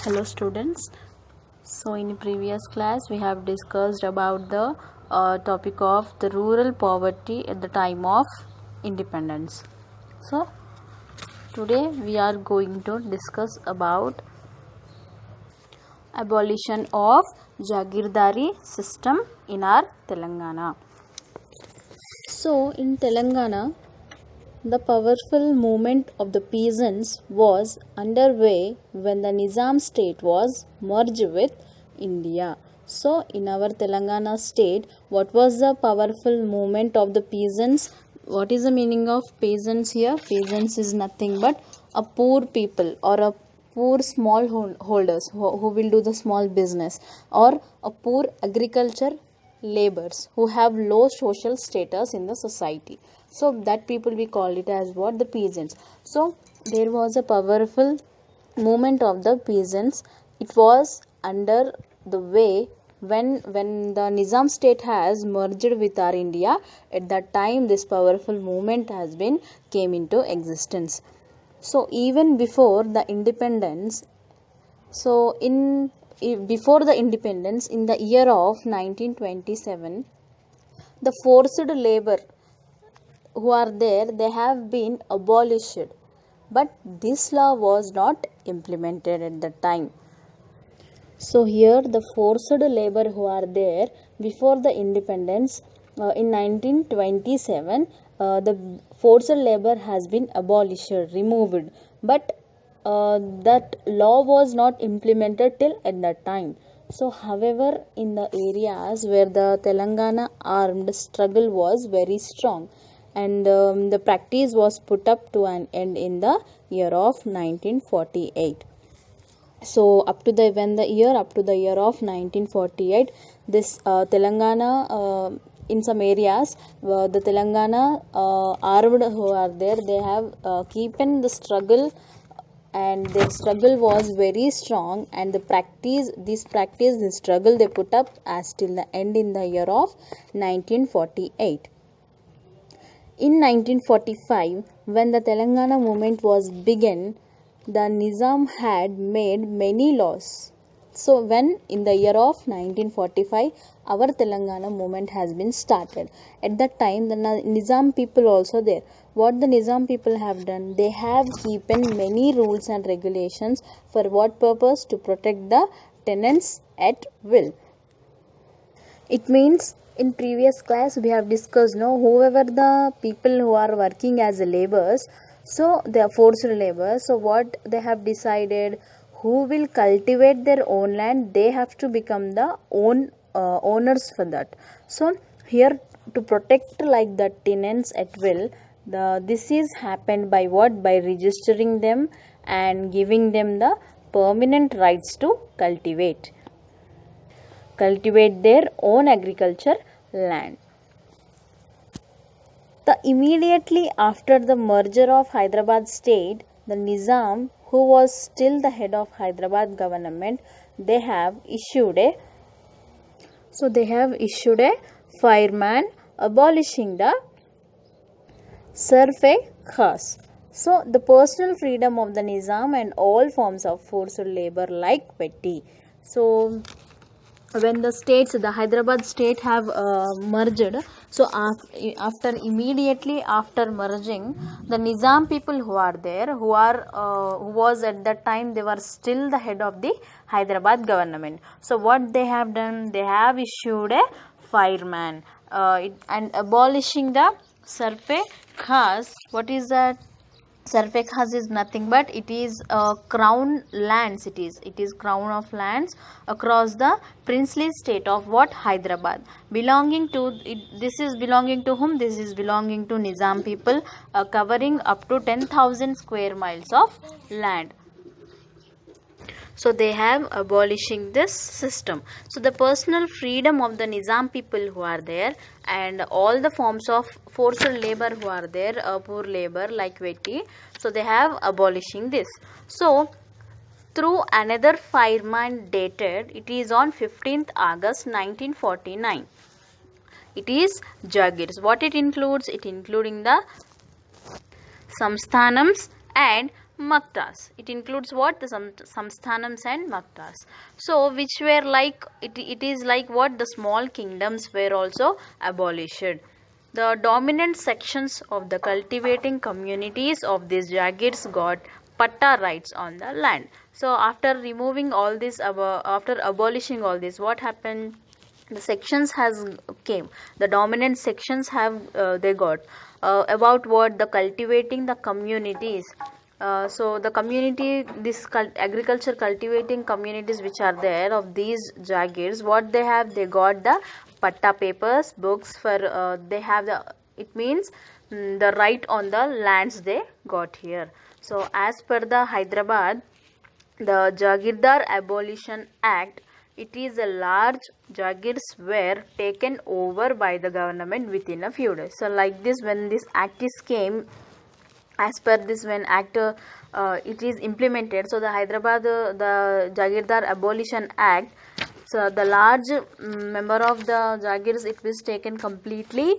Hello students. So in previous class we have discussed about the topic of the rural poverty at the time of independence. So today we are going to discuss about abolition of Jagirdari system in our Telangana. So in Telangana, the powerful movement of the peasants was underway when the Nizam state was merged with India. So, in our Telangana state, what was the powerful movement of the peasants? What is the meaning of peasants here? Peasants is nothing but a poor people or a poor small holders who will do the small business, or a poor agriculture laborers who have low social status in the society. So that people we call it as what? The peasants. So there was a powerful movement of the peasants. It was under the way when the Nizam state has merged with our India. At that time this powerful movement has been came into existence. So even before the independence, so before the independence, in the year of 1927, the forced labor who are there, they have been abolished, but this law was not implemented at the time. So here the forced labor who are there before the independence, in 1927, the forced labor has been abolished, removed, but that law was not implemented till at that time. So however, in the areas where the Telangana armed struggle was very strong, and the practice was put up to an end in the year of 1948. So up to the year of 1948, this Telangana, in some areas, the Telangana armed who are there, they have keeping the struggle, and their struggle was very strong, and the struggle they put up as till the end in the year of 1948. In 1945, when the Telangana movement was begun, the Nizam had made many laws. So when in the year of 1945, our Telangana movement has been started. At that time, the Nizam people also there. What the Nizam people have done, they have keeping many rules and regulations. For what purpose? To protect the tenants at will. It means in previous class we have discussed, no, whoever the people who are working as laborers, so they are forced labor. So what they have decided, who will cultivate their own land, they have to become the owners for that. So here, to protect like the tenants at will, this is happened by what? By registering them and giving them the permanent rights to cultivate their own agriculture land. Immediately after the merger of Hyderabad state, the Nizam, who was still the head of Hyderabad government, they have issued a fireman abolishing the serf-e-khas. So the personal freedom of the Nizam and all forms of forced labor like petty. So when the Hyderabad state have merged, so after immediately after merging, the Nizam people who are there, who was at that time, they were still the head of the Hyderabad government. So what they have done, they have issued a fireman, and abolishing the serfe khas. What is that? Sarfekhas is nothing but it is crown lands. It is crown of lands across the princely state of what? Hyderabad, belonging to it. This is belonging to whom? This is belonging to Nizam people, covering up to 10,000 square miles of land. So they have abolishing this system. So the personal freedom of the Nizam people who are there, and all the forms of forced labor who are there, poor labor like Veti, so they have abolishing this. So through another fireman dated, it is on 15th August 1949, it is Jagirs. What it includes? It including the samsthanams and maktas. It includes what? The samsthanams and maktas. So which were like, it is like what? The small kingdoms were also abolished. The dominant sections of the cultivating communities of these jagirs got patta rights on the land. So after removing all this, after abolishing all this, what happened? The sections has came, the dominant sections have they got about what? The cultivating the communities. So the community, this agriculture cultivating communities which are there of these jagirs, what they have? They got the patta papers, books for they have the, it means the right on the lands they got here. So as per the Hyderabad, the Jagirdar Abolition Act, it is a large jagirs were taken over by the government within a few days. So like this, when this act is came, as per this, when act it is implemented, so the Hyderabad the Jagirdar Abolition Act, so the large member of the jagirs, it was taken completely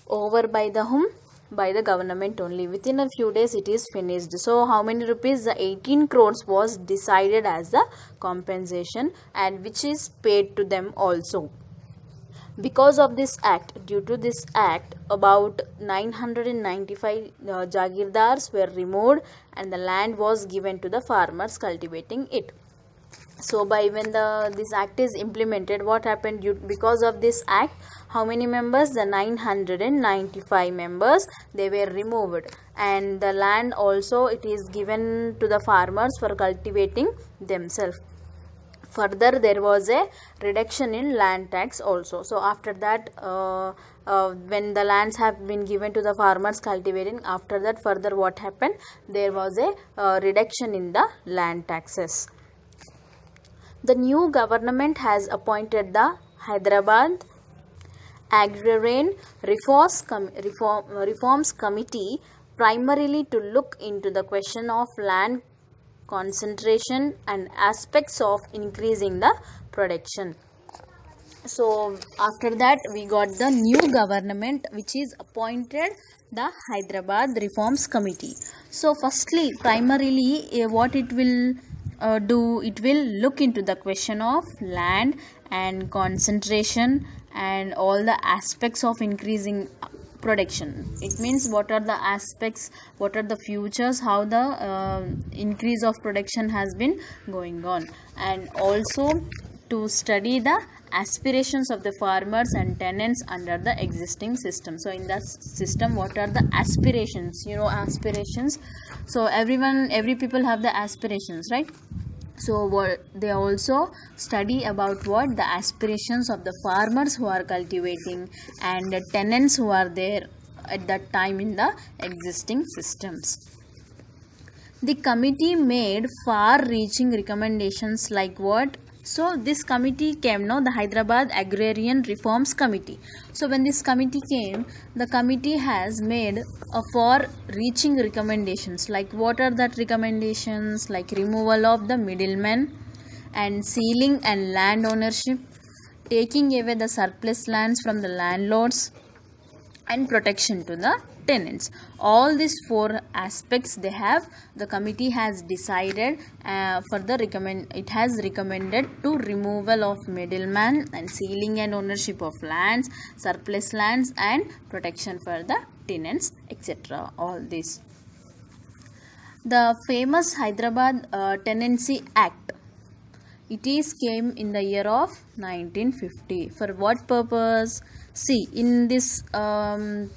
over by the whom? By the government only. Within a few days it is finished. So how many rupees? The 18 crores was decided as the compensation, and which is paid to them also. Because of this act, due to this act, about 995 jagirdars were removed and the land was given to the farmers cultivating it. So by when this act is implemented, what happened? Because of this act, how many members? The 995 members, they were removed, and the land also, it is given to the farmers for cultivating themselves. Further, there was a reduction in land tax also. So after that, when the lands have been given to the farmers cultivating, after that further what happened? There was a reduction in the land taxes. The new government has appointed the Hyderabad Agrarian Reforms Committee primarily to look into the question of land concentration and aspects of increasing the production. So after that, we got the new government which is appointed the Hyderabad Reforms Committee. So firstly, primarily what it will do, it will look into the question of land and concentration and all the aspects of increasing production. It means what are the aspects, what are the futures, how the increase of production has been going on, and also to study the aspirations of the farmers and tenants under the existing system. So in that system, what are the aspirations? You know, aspirations, so every people have the aspirations, right? So what they also study about what? The aspirations of the farmers who are cultivating and the tenants who are there at that time in the existing systems. The committee made far-reaching recommendations like what? So this committee came, no, the Hyderabad Agrarian Reforms Committee. So when this committee came, the committee has made a far-reaching recommendations. Like what are that recommendations? Like removal of the middlemen and sealing and land ownership, taking away the surplus lands from the landlords, and protection to the tenants. All these four aspects they have, the committee has decided it has recommended to removal of middleman and sealing and ownership of lands, surplus lands, and protection for the tenants, etc. All this. The famous Hyderabad Tenancy Act, it is came in the year of 1950. For what purpose? See, in this in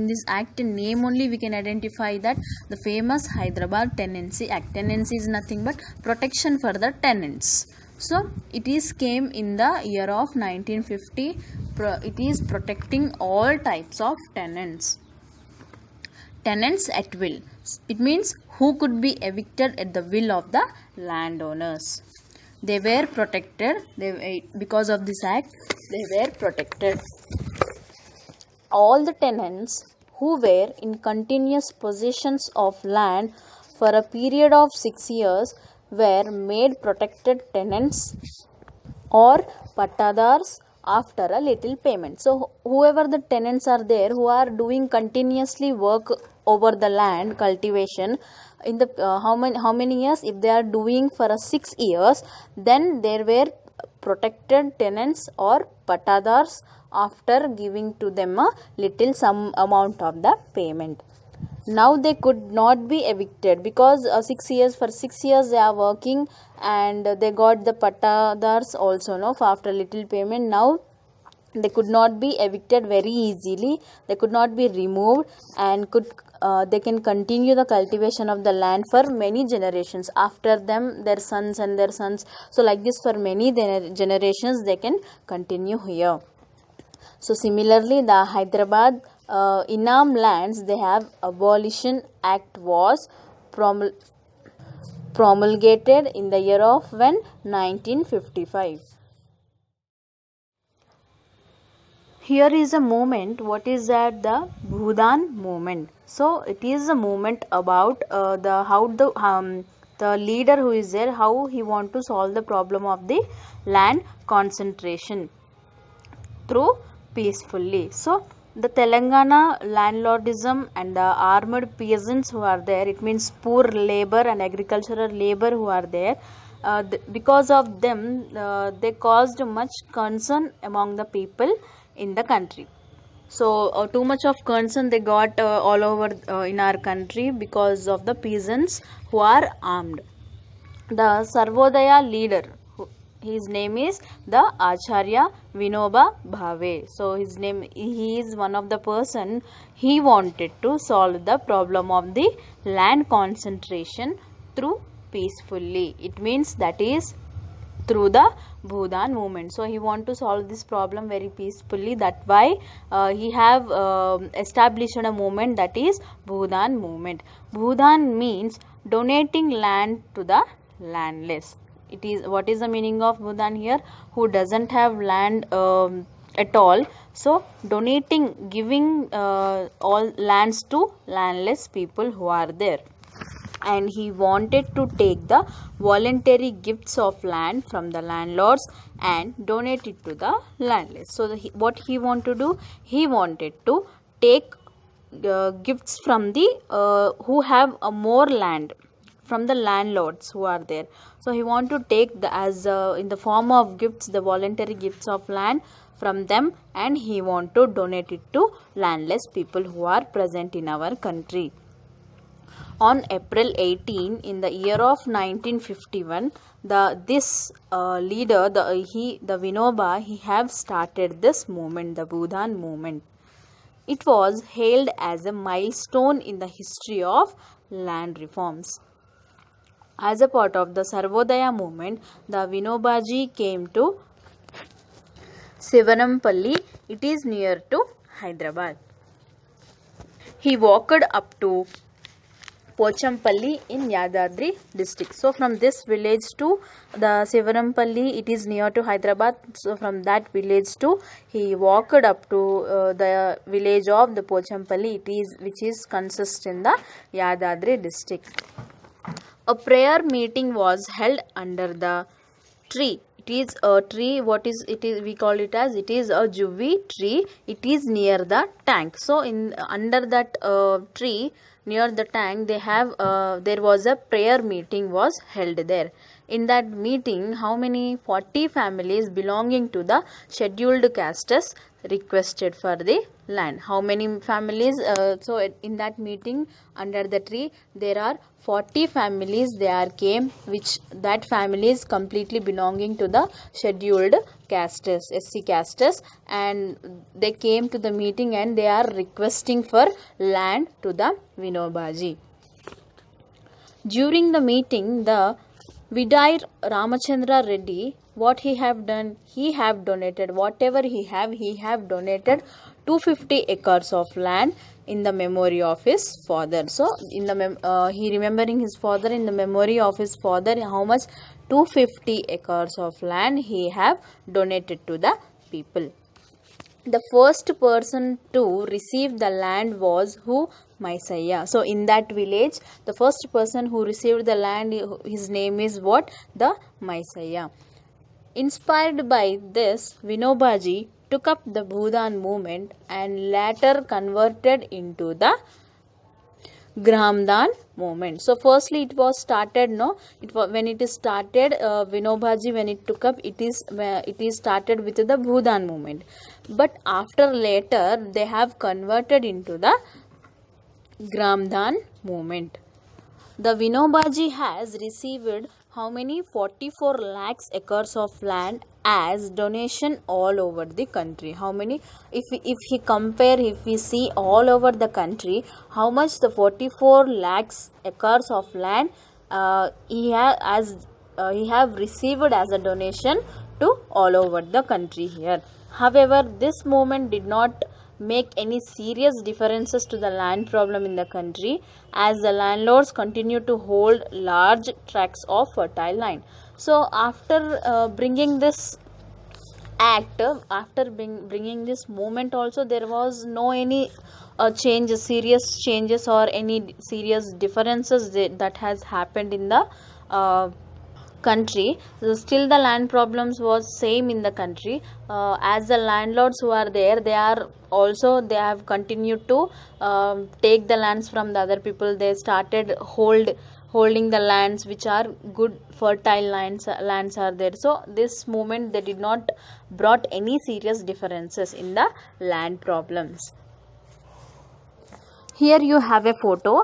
this act name only we can identify that the famous Hyderabad Tenancy Act. Tenancy is nothing but protection for the tenants. So it is came in the year of 1950. It is protecting all types of tenants. Tenants at will. It means who could be evicted at the will of the landowners. They were protected. Because of this act, they were protected. All the tenants who were in continuous possessions of land for a period of 6 years were made protected tenants or pattadars after a little payment. So whoever the tenants are there who are doing continuously work over the land cultivation in the how many years, if they are doing for a 6 years, then there were protected tenants or patadars after giving to them a little some amount of the payment. Now they could not be evicted because 6 years, for 6 years they are working and they got the patadars also, no, for after little payment. Now they could not be evicted very easily, they could not be removed, and could they can continue the cultivation of the land for many generations after them, their sons and their sons. So like this for many generations they can continue here. So similarly, the Hyderabad Inam lands, they have abolition act was promulgated in the year of when 1955. Here is a movement. What is that? The Bhudan movement. So it is a movement about the leader who is there, how he want to solve the problem of the land concentration through peacefully. So the Telangana landlordism and the armed peasants who are there, it means poor labor and agricultural labor who are there, because of them they caused much concern among the people in the country. So too much of concern they got all over in our country because of the peasants who are armed. The Sarvodaya leader, his name is the Acharya Vinoba Bhave. So his name, he is one of the person, he wanted to solve the problem of the land concentration through peacefully. It means that is through the Bhudan movement. So he want to solve this problem very peacefully. That why he have established a movement, that is Bhudan movement. Bhudan means donating land to the landless. It is, what is the meaning of Bhudan here? Who doesn't have land at all. So donating, giving all lands to landless people who are there. And he wanted to take the voluntary gifts of land from the landlords and donate it to the landless. So what he wanted to do, he wanted to take gifts from the who have more land, from the landlords who are there. So he want to take the as in the form of gifts, the voluntary gifts of land from them, and he want to donate it to landless people who are present in our country. On April 18 in the year of 1951, this leader, the Vinoba, he have started this movement, the Bhudan movement. It was hailed as a milestone in the history of land reforms. As a part of the Sarvodaya movement, the Vinobaji came to Sivanampalli. It is near to Hyderabad. He walked up to Pochampalli in Yadadri district. So from this village to the Sivanampalli, it is near to Hyderabad. So from that village to, he walked up to the village of the Pochampalli, it is, which is consist in the Yadadri district. A prayer meeting was held under the tree. It is a tree, what is it is, we call it as, it is a juvi tree. It is near the tank. So in under that tree, near the tank, they have there was a prayer meeting was held there. In that meeting, how many 40 families belonging to the scheduled castes requested for the land. How many families? So in that meeting under the tree, there are 40 families they are came, which that families completely belonging to the scheduled castes, SC castes, and they came to the meeting and they are requesting for land to the Vinobaji. During the meeting, the Vidair Ramachandra Reddy, what he have done, he have donated whatever he have donated 250 acres of land in the memory of his father. So in the he remembering his father, in the memory of his father, how much? 250 acres of land he have donated to the people. The first person to receive the land was who? Maisaya. So in that village, the first person who received the land, his name is what? The Maisaya. Inspired by this, Vinobaji took up the Bhudan movement and later converted into the Grahamdan movement. So firstly it was started, no, it was when it is started, Vinobaji, when it took up, it is started with the Bhudan movement, but after later they have converted into the Grahamdan movement. The Vinobaji has received how many? 44 lakhs acres of land as donation all over the country. How many? If we compare, if we see all over the country, how much the 44 lakhs acres of land he have received as a donation to all over the country here. However, this movement did not make any serious differences to the land problem in the country, as the landlords continue to hold large tracts of fertile land. So after bringing this act, after bringing this movement also, there was no any serious changes or any serious differences that has happened in the country. So still the land problems was same in the country, as the landlords who are there, they have continued to take the lands from the other people. They started holding the lands which are good fertile lands are there. So this movement, they did not brought any serious differences in the land problems. Here you have a photo.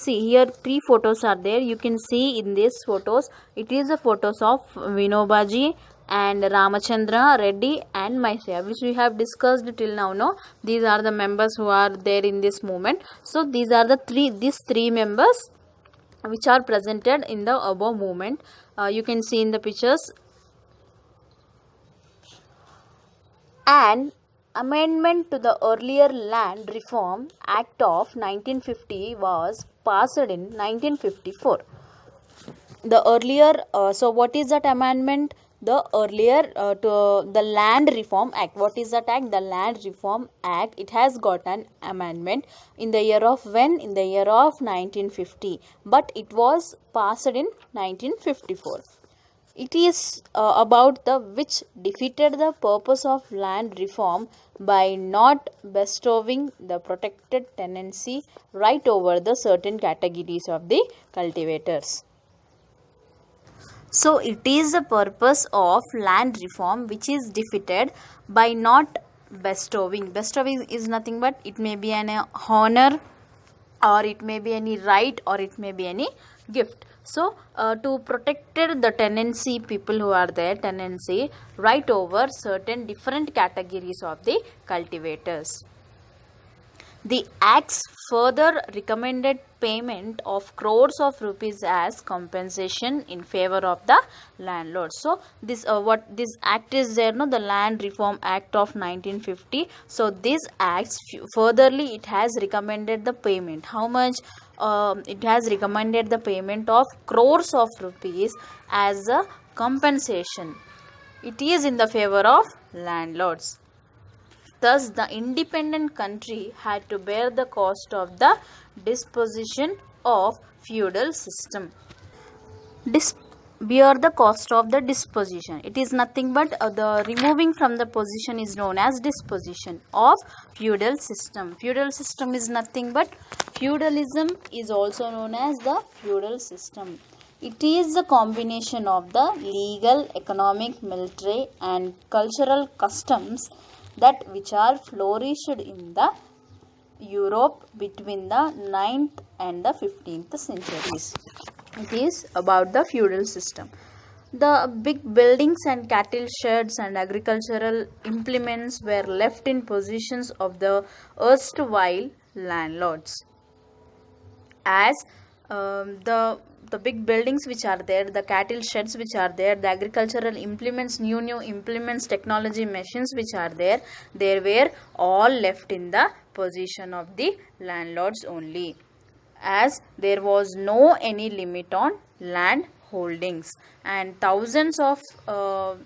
See, here 3 photos are there. You can see in these photos, it is the photos of Vinobaji and Ramachandra Reddy and myself, which we have discussed till now. No, these are the members who are there in this movement. So these are these three members which are presented in the above movement. You can see in the pictures. And amendment to the earlier Land Reform Act of 1950 was passed in 1954. The earlier, so what is that amendment? The earlier to the Land Reform Act. What is that act? The Land Reform Act. It has got an amendment in the year of when? In the year of 1950. But it was passed in 1954. It is about the which defeated the purpose of land reform by not bestowing the protected tenancy right over the certain categories of the cultivators. So it is the purpose of land reform which is defeated by not bestowing. Bestowing is nothing but it may be an honor, or it may be any right, or it may be any gift. So to protected the tenancy, people who are there, tenancy right over certain different categories of the cultivators. The acts further recommended payment of crores of rupees as compensation in favor of the landlords. So this what this act is there, no, the Land Reform Act of 1950. So this acts furtherly, it has recommended the payment. How much? It has recommended the payment of crores of rupees as a compensation. It is in the favor of landlords. Thus, the independent country had to bear the cost of the disposition of feudal system. Bear the cost of the disposition. It is nothing but the removing from the position is known as disposition of feudal system. Feudal system is nothing but feudalism is also known as the feudal system. It is the combination of the legal, economic, military and cultural customs that which are flourished in the Europe between the 9th and the 15th centuries. It is about the feudal system. The big buildings and cattle sheds and agricultural implements were left in possessions of the erstwhile landlords. As the big buildings which are there, the cattle sheds which are there, the agricultural implements, new implements, technology machines which are there, they were all left in the possession of the landlords only, as there was no any limit on land holdings. And thousands of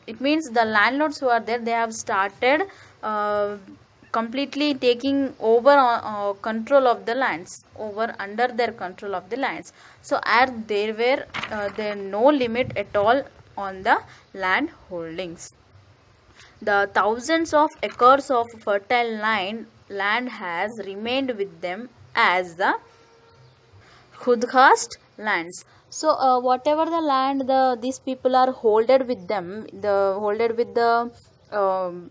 it means the landlords who are there, they have started completely taking over control of the lands, over under their control of the lands. So as there were there no limit at all on the land holdings. The thousands of acres of fertile land has remained with them as the Khudgast lands. So whatever the land these people are holded with them, the holded with the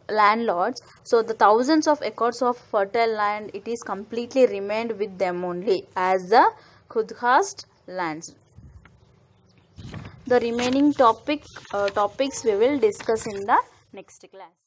landlords. So the thousands of acres of fertile land, it is completely remained with them only as the Khudgast lands. The remaining topics we will discuss in the next class.